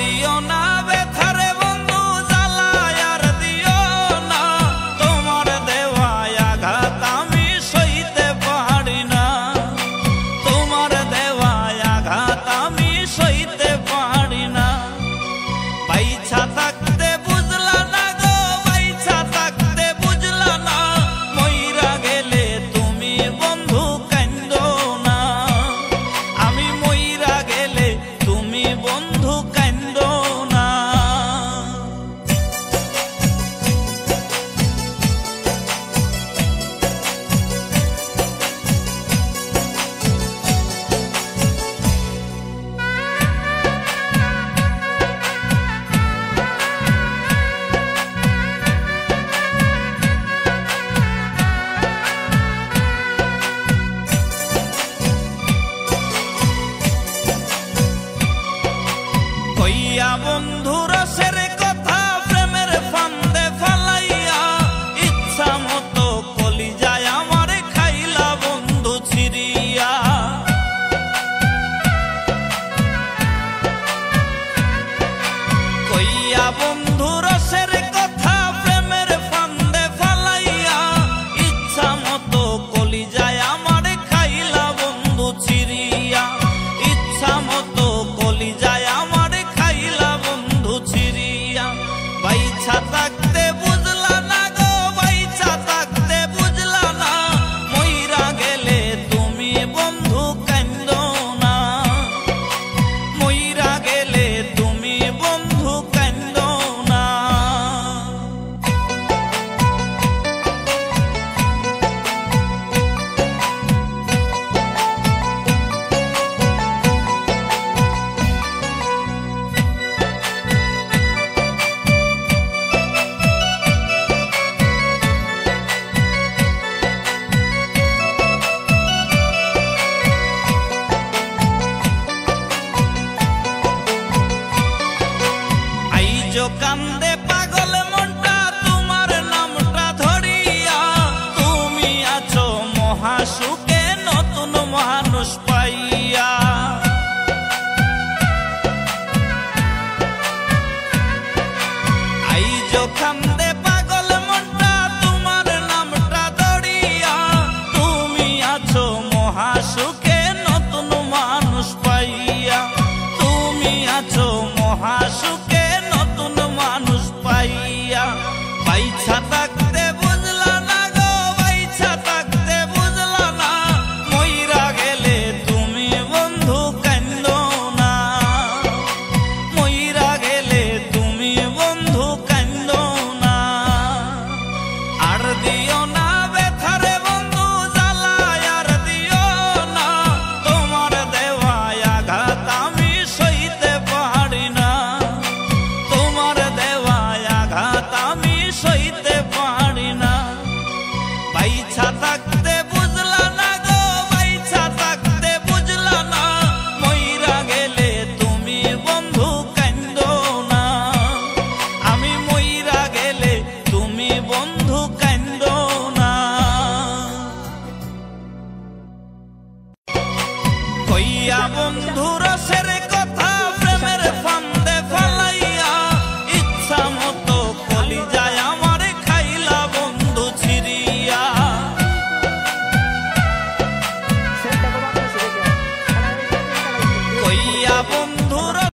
দিও না ব্যথারে বন্ধু জ্বালায় আর দিও না, তোমার দেওয়া আঘাত আমি সইতে পারি না, তোমার দেওয়া আঘাত আমি সইতে পারি না। বাইছা থাকতে বুঝলা না গো, বাইছা থাকতে বুঝলা না, মইরা গেলে তুমি বন্ধু কান্দো না, আমি মইরা গেলে তুমি বন্ধু কান্দো না। কইয়া বন্ধু রসের কথা প্রেমের ফান্দে ফালাইয়া, ইচ্ছা মতো কলিজায় আমার খাইলা বন্ধু ছিড়িয়া। কইয়া বন্ধু রসের কথা প্রেমের ফান্দে ফালাইয়া, ইচ্ছা মতো কলিজায় আমার খাইলা বন্ধু ছিড়িয়া, ইচ্ছা মতো কলিজায় আমার খাইলা বন্ধু ছিড়িয়া। বাইছা থাকতে বুঝলা না গো, বাইছা থাকতে বুঝলা না, মইরা গেলে তুমি বন্ধু কান্দো না, মইরা গেলে তুমি বন্ধু কান্দো না। আইজো কান্দে পাগল মনটা তোমার নামটা ধরিয়া, তুমি আছো মহাসুখে নতুন মানুষ পাইয়া। আইজো কান্দে পাগল মনটা তোমার নামটা ধরিয়া, তুমি আছো মহাসুখে নতুন মানুষ পাইয়া, তুমি আছো মহাসুখে